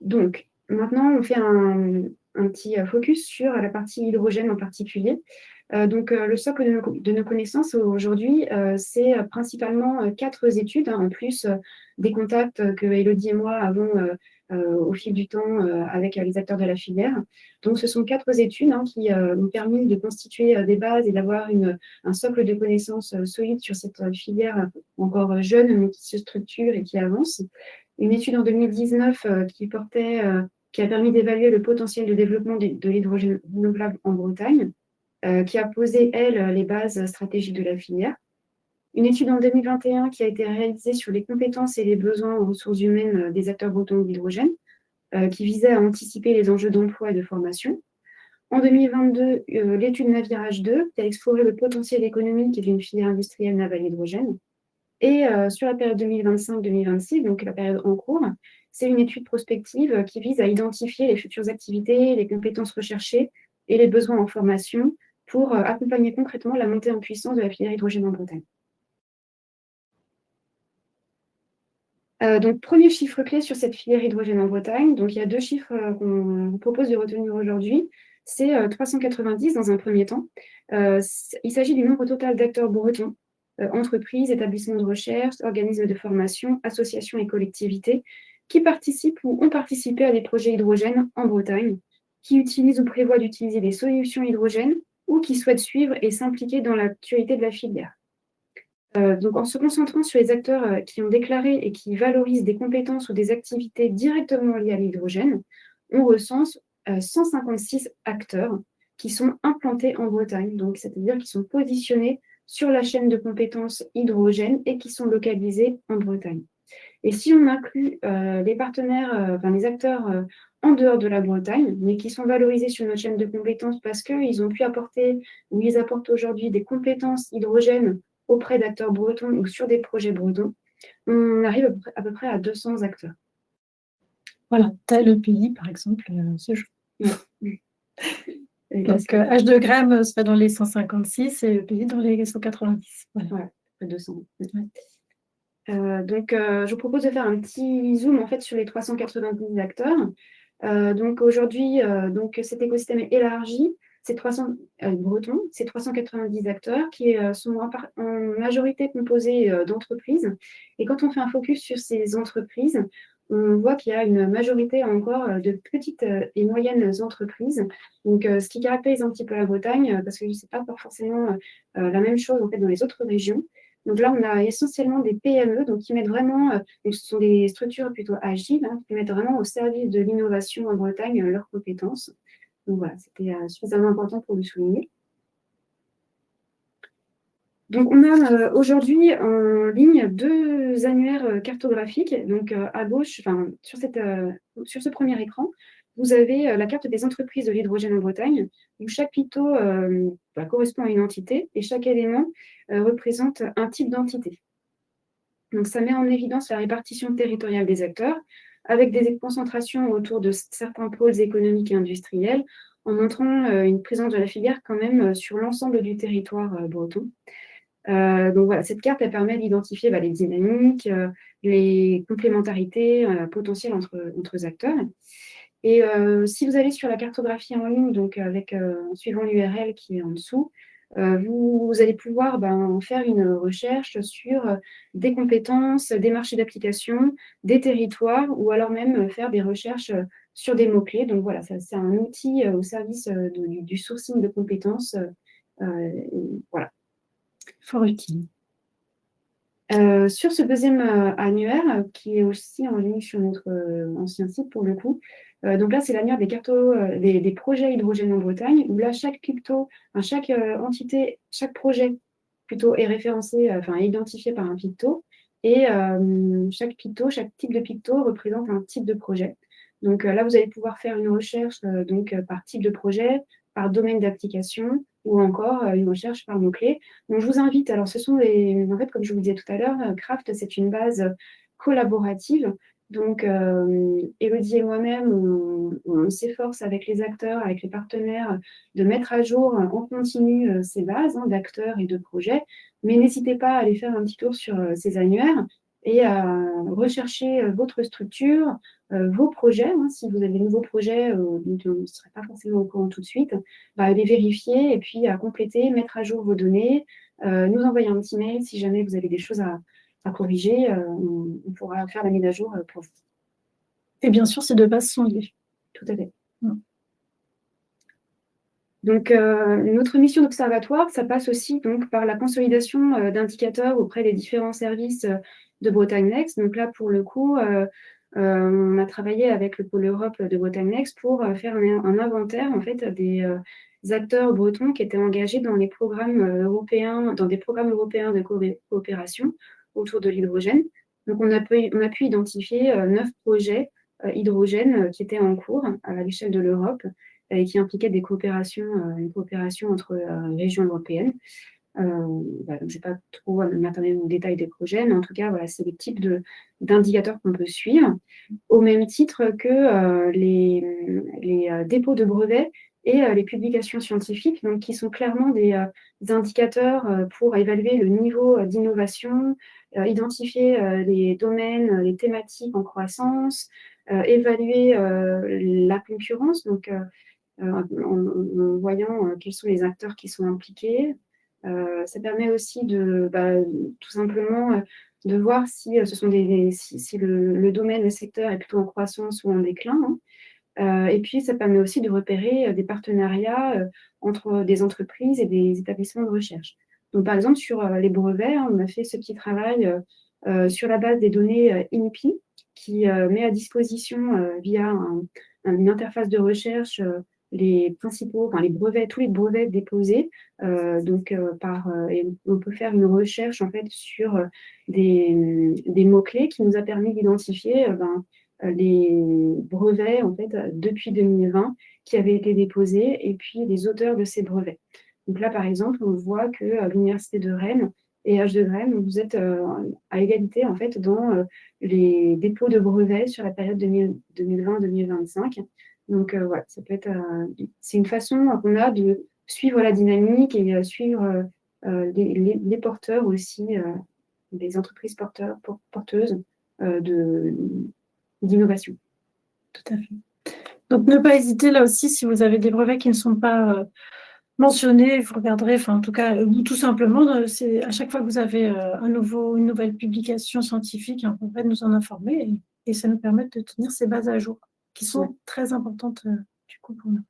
Donc, maintenant, on fait un petit focus sur la partie hydrogène en particulier. Le socle de nos connaissances aujourd'hui, c'est principalement 4 études, en plus des contacts que Elodie et moi avons au fil du temps avec les acteurs de la filière. Donc, ce sont 4 études qui ont permis de constituer des bases et d'avoir un socle de connaissances solide sur cette filière encore jeune, mais qui se structure et qui avance. Une étude en 2019 qui a permis d'évaluer le potentiel de développement de l'hydrogène renouvelable en Bretagne, qui a posé, elle, les bases stratégiques de la filière. Une étude en 2021 qui a été réalisée sur les compétences et les besoins en ressources humaines des acteurs bretons de l'hydrogène, qui visait à anticiper les enjeux d'emploi et de formation. En 2022, l'étude Navire H2 qui a exploré le potentiel économique d'une filière industrielle navale hydrogène. Et sur la période 2025-2026, donc la période en cours, c'est une étude prospective qui vise à identifier les futures activités, les compétences recherchées et les besoins en formation pour accompagner concrètement la montée en puissance de la filière hydrogène en Bretagne. Donc, premier chiffre clé sur cette filière hydrogène en Bretagne. Donc, il y a 2 chiffres qu'on vous propose de retenir aujourd'hui. C'est 390 dans un premier temps. Il s'agit du nombre total d'acteurs bretons, entreprises, établissements de recherche, organismes de formation, associations et collectivités, qui participent ou ont participé à des projets hydrogène en Bretagne, qui utilisent ou prévoient d'utiliser des solutions hydrogène ou qui souhaitent suivre et s'impliquer dans l'actualité de la filière. Donc, en se concentrant sur les acteurs qui ont déclaré et qui valorisent des compétences ou des activités directement liées à l'hydrogène, on recense 156 acteurs qui sont implantés en Bretagne, donc c'est-à-dire qui sont positionnés sur la chaîne de compétences hydrogène et qui sont localisés en Bretagne. Et si on inclut les partenaires, les acteurs en dehors de la Bretagne, mais qui sont valorisés sur notre chaîne de compétences parce qu'ils ont pu apporter ou ils apportent aujourd'hui des compétences hydrogène auprès d'acteurs bretons ou sur des projets bretons, on arrive à peu près à 200 acteurs. Voilà, tel le pays, par exemple, ce jour. Ouais. Donc, H2Grem serait dans les 156 et le pays dans les 190. Voilà, 200. Ouais. Donc, je vous propose de faire un petit zoom en fait, sur les 390 acteurs. Donc, aujourd'hui, cet écosystème est élargi. C'est 300 bretons, c'est 390 acteurs qui sont en majorité composés d'entreprises. Et quand on fait un focus sur ces entreprises, on voit qu'il y a une majorité encore de petites et moyennes entreprises. Donc, ce qui caractérise un petit peu la Bretagne, parce que ce n'est pas forcément la même chose en fait, dans les autres régions. Donc là, on a essentiellement des PME donc, qui mettent vraiment, ce sont des structures plutôt agiles, qui mettent vraiment au service de l'innovation en Bretagne leurs compétences. Donc voilà, c'était suffisamment important pour le souligner. Donc on a aujourd'hui en ligne 2 annuaires cartographiques. Donc à gauche, sur ce premier écran, vous avez la carte des entreprises de l'hydrogène en Bretagne, où chaque picto correspond à une entité et chaque élément représente un type d'entité. Donc ça met en évidence la répartition territoriale des acteurs, avec des concentrations autour de certains pôles économiques et industriels, en montrant une présence de la filière quand même sur l'ensemble du territoire breton. Donc voilà, cette carte elle permet d'identifier les dynamiques, les complémentarités potentielles entre acteurs. Et si vous allez sur la cartographie en ligne, donc en suivant l'URL qui est en dessous, vous allez pouvoir faire une recherche sur des compétences, des marchés d'application, des territoires, ou alors même faire des recherches sur des mots-clés. Donc voilà, c'est un outil au service du sourcing de compétences. Voilà. Fort utile. Sur ce deuxième annuaire, qui est aussi en ligne sur notre ancien site pour le coup, donc là c'est l'annuaire des projets hydrogène en Bretagne, où là chaque picto, chaque entité, chaque projet plutôt est référencé, est identifié par un picto, et chaque type de picto représente un type de projet. Donc là vous allez pouvoir faire une recherche par type de projet, par domaine d'application, ou encore une recherche par mots-clés. Donc, je vous invite, alors ce sont en fait, comme je vous le disais tout à l'heure, Craft, c'est une base collaborative. Donc, Élodie et moi-même, on s'efforce avec les acteurs, avec les partenaires, de mettre à jour en continu ces bases d'acteurs et de projets. Mais n'hésitez pas à aller faire un petit tour sur ces annuaires et à rechercher votre structure, vos projets. Si vous avez des nouveaux projets dont on ne serait pas forcément au courant tout de suite, les vérifier et puis à compléter, mettre à jour vos données, nous envoyer un petit mail si jamais vous avez des choses à corriger, on pourra faire la mise à jour pour vous. Et bien sûr, ces 2 bases sont liées. Tout à fait. Donc, notre mission d'observatoire, ça passe aussi donc, par la consolidation d'indicateurs auprès des différents services de Bretagne Next. Donc là, pour le coup, on a travaillé avec le pôle Europe de Bretagne Next pour faire un inventaire en fait, des acteurs bretons qui étaient engagés dans des programmes européens de coopération autour de l'hydrogène. Donc, on a pu identifier 9 projets hydrogène qui étaient en cours à l'échelle de l'Europe. et qui impliquait une coopération entre régions européennes. Voilà, je ne vais pas trop m'attarder dans le détail des projets, mais en tout cas, voilà, c'est le type d'indicateurs qu'on peut suivre, au même titre que les dépôts de brevets et les publications scientifiques, donc, qui sont clairement des indicateurs pour évaluer le niveau d'innovation, identifier les domaines, les thématiques en croissance, évaluer la concurrence, donc en voyant quels sont les acteurs qui sont impliqués. Ça permet aussi tout simplement de voir si si le domaine, le secteur est plutôt en croissance ou en déclin, hein. Et puis, ça permet aussi de repérer des partenariats entre des entreprises et des établissements de recherche. Donc, par exemple, sur les brevets, on a fait ce petit travail sur la base des données INPI, qui met à disposition via une interface de recherche les brevets, tous les brevets déposés. Et on peut faire une recherche en fait sur des mots-clés qui nous a permis d'identifier les brevets en fait depuis 2020 qui avaient été déposés et puis les auteurs de ces brevets. Donc là, par exemple, on voit que l'Université de Rennes et H2Grem, vous êtes à égalité en fait dans les dépôts de brevets sur la période 2020-2025. Donc voilà, c'est une façon qu'on a de suivre la dynamique et suivre les porteurs aussi, des entreprises porteuses d'innovation. Tout à fait. Donc, ne pas hésiter là aussi, si vous avez des brevets qui ne sont pas mentionnés, vous regarderez, enfin, en tout cas, tout simplement, c'est à chaque fois que vous avez une nouvelle publication scientifique, un brevet, de nous en informer et ça nous permet de tenir ces bases à jour qui sont très importantes du coup pour nous.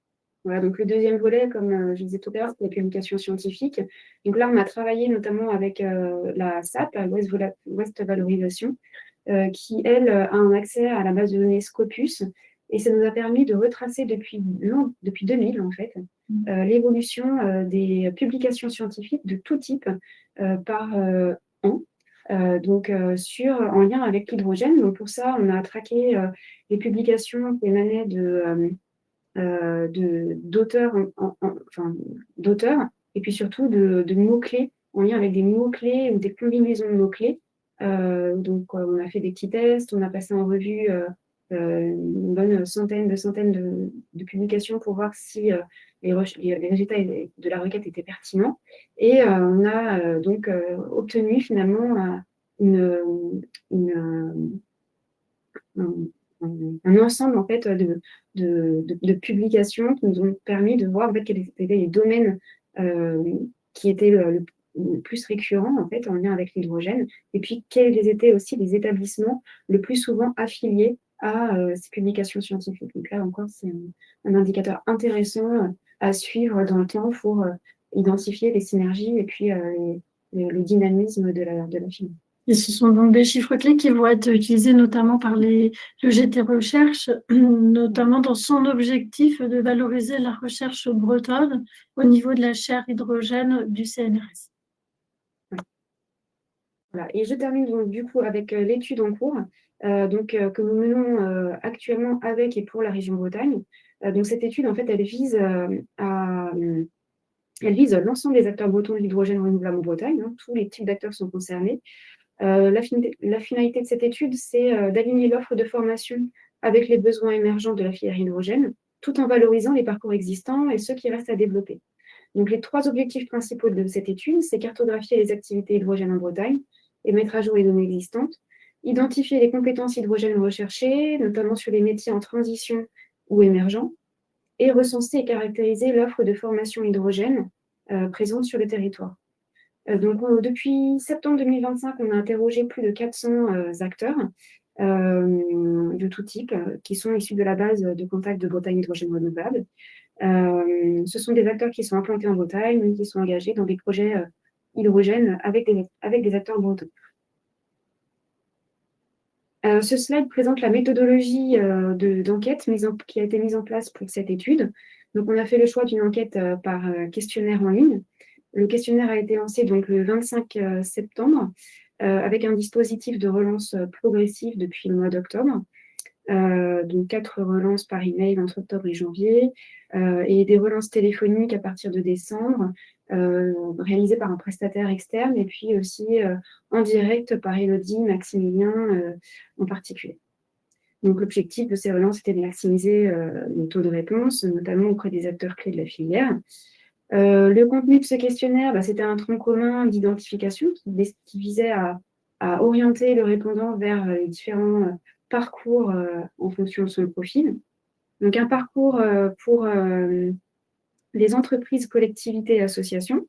Voilà, donc le deuxième volet, comme je disais tout à l'heure, c'est la publication scientifique. Donc là, on a travaillé notamment avec la SAP, la West Valorisation, qui, elle, a un accès à la base de données Scopus. Et ça nous a permis de retracer depuis 2000, en fait, l'évolution des publications scientifiques de tout type par an. En lien avec l'hydrogène. Donc pour ça, on a traqué les publications qui émanaient d'auteurs, et puis surtout de mots-clés, en lien avec des mots-clés ou des combinaisons de mots-clés. On a fait des petits tests, on a passé en revue une bonne centaine de publications pour voir si les résultats de la requête étaient pertinents. Et on a obtenu finalement un ensemble en fait, de publications qui nous ont permis de voir en fait, quels étaient les domaines qui étaient le plus récurrents en fait, en lien avec l'hydrogène, et puis quels étaient aussi les établissements le plus souvent affiliés à ces publications scientifiques. Donc là encore, c'est un indicateur intéressant à suivre dans le temps pour identifier les synergies et puis le dynamisme de la filière. Et ce sont donc des chiffres clés qui vont être utilisés notamment par le GT Recherche, notamment dans son objectif de valoriser la recherche bretonne au niveau de la chaire hydrogène du CNRS. Voilà. Et je termine donc, du coup avec l'étude en cours que nous menons actuellement avec et pour la région Bretagne. Donc cette étude, en fait, elle vise l'ensemble des acteurs bretons de l'hydrogène renouvelable en Bretagne. Hein. Tous les types d'acteurs sont concernés. La finalité de cette étude, c'est d'aligner l'offre de formation avec les besoins émergents de la filière hydrogène, tout en valorisant les parcours existants et ceux qui restent à développer. Donc, les trois objectifs principaux de cette étude, c'est cartographier les activités hydrogène en Bretagne et mettre à jour les données existantes, identifier les compétences hydrogène recherchées, notamment sur les métiers en transition ou émergents, et recenser et caractériser l'offre de formation hydrogène présente sur le territoire. Depuis septembre 2025, on a interrogé plus de 400 acteurs de tout type qui sont issus de la base de contact de Bretagne Hydrogène Renouvelable. Ce sont des acteurs qui sont implantés en Bretagne, mais qui sont engagés dans des projets hydrogène avec des acteurs bretons. Ce slide présente la méthodologie d'enquête qui a été mise en place pour cette étude. Donc, on a fait le choix d'une enquête par questionnaire en ligne. Le questionnaire a été lancé donc, le 25 septembre avec un dispositif de relance progressive depuis le mois d'octobre. donc 4 relances par email entre octobre et janvier, et des relances téléphoniques à partir de décembre, réalisées par un prestataire externe, et puis aussi en direct par Élodie, Maximilien en particulier. Donc l'objectif de ces relances était de maximiser le taux de réponse, notamment auprès des acteurs clés de la filière. Le contenu de ce questionnaire, c'était un tronc commun d'identification qui visait à orienter le répondant vers les différents parcours en fonction de son profil. Donc un parcours pour les entreprises, collectivités et associations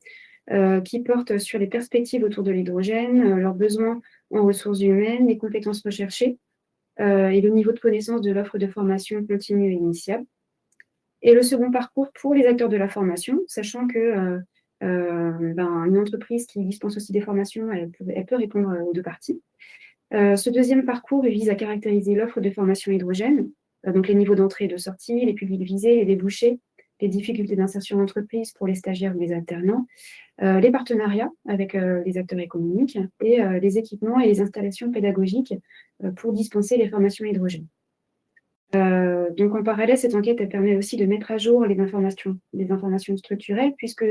qui portent sur les perspectives autour de l'hydrogène, leurs besoins en ressources humaines, les compétences recherchées et le niveau de connaissance de l'offre de formation continue et initiale. Et le second parcours pour les acteurs de la formation, sachant que une entreprise qui dispense aussi des formations, elle peut répondre aux deux parties. Ce deuxième parcours vise à caractériser l'offre de formation hydrogène, donc les niveaux d'entrée et de sortie, les publics visés, les débouchés, les difficultés d'insertion d'entreprise pour les stagiaires ou les alternants, les partenariats avec les acteurs économiques et les équipements et les installations pédagogiques pour dispenser les formations hydrogène. Donc en parallèle, cette enquête elle permet aussi de mettre à jour les informations structurelles, puisque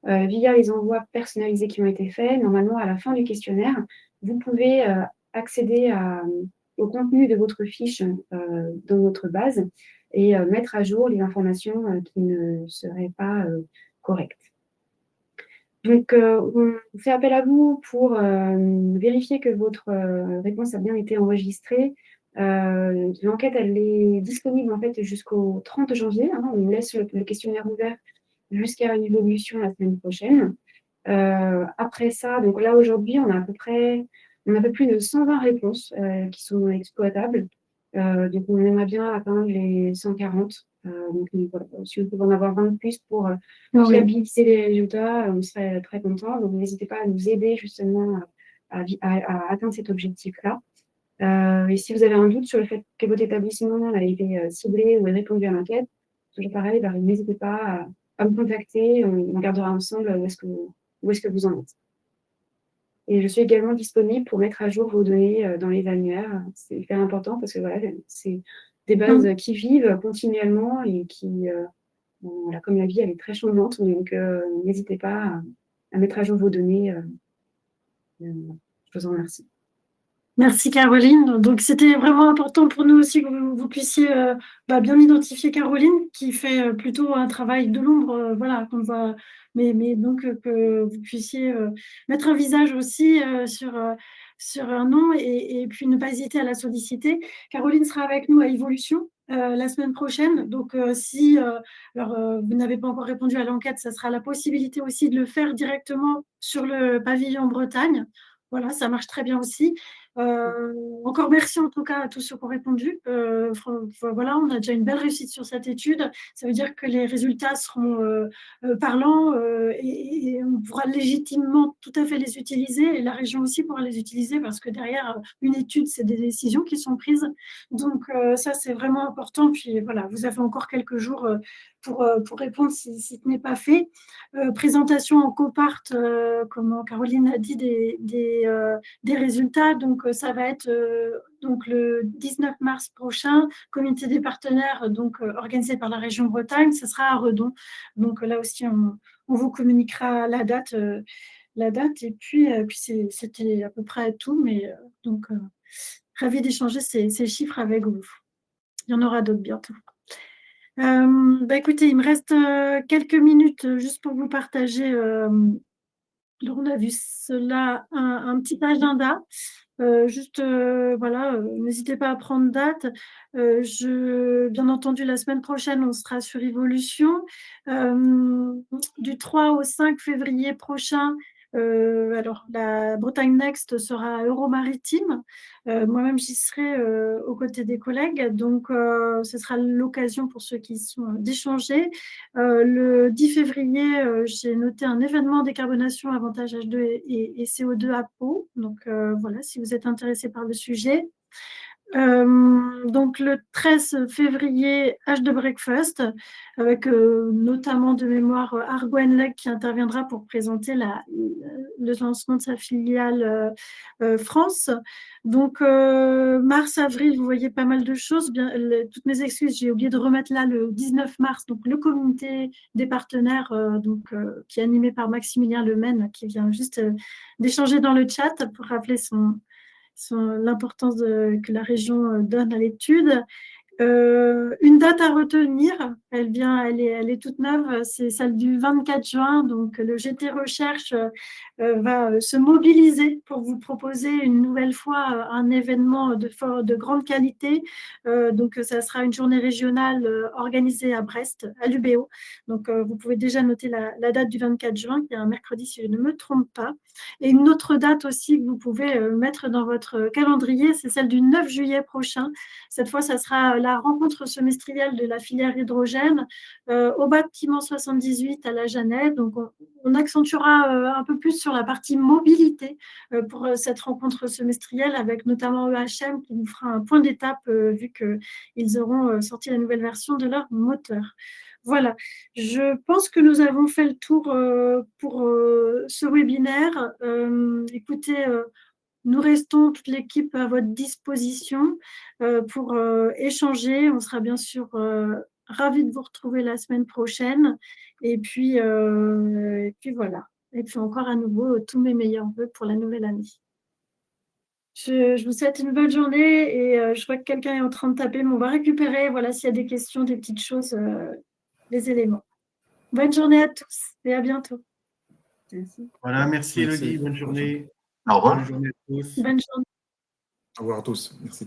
via les envois personnalisés qui ont été faits, normalement à la fin du questionnaire, vous pouvez accéder au contenu de votre fiche dans notre base et mettre à jour les informations qui ne seraient pas correctes. Donc, on fait appel à vous pour vérifier que votre réponse a bien été enregistrée. L'enquête, elle est disponible en fait jusqu'au 30 janvier. On laisse le questionnaire ouvert jusqu'à une évolution la semaine prochaine. Après ça, donc là aujourd'hui, on a un peu plus de 120 réponses qui sont exploitables. Donc on aimerait bien atteindre les 140. Donc voilà, si on peut en avoir 20 de plus pour fiabiliser les résultats, on serait très content. Donc n'hésitez pas à nous aider justement à atteindre cet objectif-là. Et si vous avez un doute sur le fait que votre établissement a été ciblé ou a répondu à l'enquête, toujours pareil, n'hésitez pas à me contacter. On regardera ensemble où est-ce que vous en êtes. Et je suis également disponible pour mettre à jour vos données dans les annuaires. C'est hyper important parce que voilà, c'est des bases qui vivent continuellement et qui, voilà, comme la vie, elle est très changeante. Donc, n'hésitez pas à mettre à jour vos données. Je vous en remercie. Merci Caroline. Donc c'était vraiment important pour nous aussi que vous puissiez bien identifier Caroline, qui fait plutôt un travail de l'ombre, voilà, qu'on voit, mais donc que vous puissiez mettre un visage aussi sur un nom et puis ne pas hésiter à la solliciter. Caroline sera avec nous à Evolution la semaine prochaine. Donc si vous n'avez pas encore répondu à l'enquête, ça sera la possibilité aussi de le faire directement sur le pavillon Bretagne. Voilà, ça marche très bien aussi. Encore merci en tout cas à tous ceux qui ont répondu. Voilà, on a déjà une belle réussite sur cette étude. Ça veut dire que les résultats seront parlants et on pourra légitimement tout à fait les utiliser et la région aussi pourra les utiliser parce que derrière une étude, c'est des décisions qui sont prises. Donc ça, c'est vraiment important. Puis voilà, vous avez encore quelques jours pour répondre si ce n'est pas fait. Présentation en copart, comme Caroline a dit, des résultats. Donc, ça va être donc le 19 mars prochain, comité des partenaires organisé par la région Bretagne. Ce sera à Redon. Donc, là aussi, on vous communiquera la date. Et puis c'était à peu près tout. Mais donc, ravi d'échanger ces chiffres avec vous. Il y en aura d'autres bientôt. Écoutez, il me reste quelques minutes juste pour vous partager. On a vu cela, un petit agenda. Voilà, n'hésitez pas à prendre date. Bien entendu, la semaine prochaine, on sera sur Evolution. Du 3 au 5 février prochain, alors la Bretagne Next sera à Euromaritime. Moi-même, j'y serai aux côtés des collègues. Donc, ce sera l'occasion pour ceux qui sont d'échanger. Le 10 février, j'ai noté un événement décarbonation avantage H2 et CO2 à Pau. Donc, voilà, si vous êtes intéressé par le sujet. Donc le 13 février, H de Breakfast, avec notamment de mémoire Argwen Legg qui interviendra pour présenter le lancement de sa filiale France. Donc mars-avril, vous voyez pas mal de choses. Bien, toutes mes excuses, j'ai oublié de remettre là le 19 mars, donc le comité des partenaires qui est animé par Maximilien Lemaine, qui vient juste d'échanger dans le chat pour rappeler l'importance que la région donne à l'étude. Une date à retenir, elle est toute neuve, c'est celle du 24 juin. Donc, le GT Recherche va se mobiliser pour vous proposer une nouvelle fois un événement de grande qualité. Donc, ça sera une journée régionale organisée à Brest, à l'UBO. Donc, vous pouvez déjà noter la date du 24 juin, qui est un mercredi, si je ne me trompe pas. Et une autre date aussi que vous pouvez mettre dans votre calendrier, c'est celle du 9 juillet prochain. Cette fois, ça sera la rencontre semestrielle de la filière hydrogène au bâtiment 78 à la Jeannette. Donc, on accentuera un peu plus sur la partie mobilité pour cette rencontre semestrielle, avec notamment EHM qui nous fera un point d'étape vu qu'ils auront sorti la nouvelle version de leur moteur. Voilà, je pense que nous avons fait le tour pour ce webinaire. Écoutez, nous restons toute l'équipe à votre disposition pour échanger. On sera bien sûr ravis de vous retrouver la semaine prochaine. Et puis voilà. Et puis encore à nouveau, tous mes meilleurs vœux pour la nouvelle année. Je vous souhaite une bonne journée et je vois que quelqu'un est en train de taper, mais on va récupérer, voilà, s'il y a des questions, des petites choses, les éléments. Bonne journée à tous et à bientôt. Merci. Voilà, merci Merci. Élodie, bonne journée. Au revoir. Bonne journée à tous. Bonne journée. Au revoir à tous. Merci.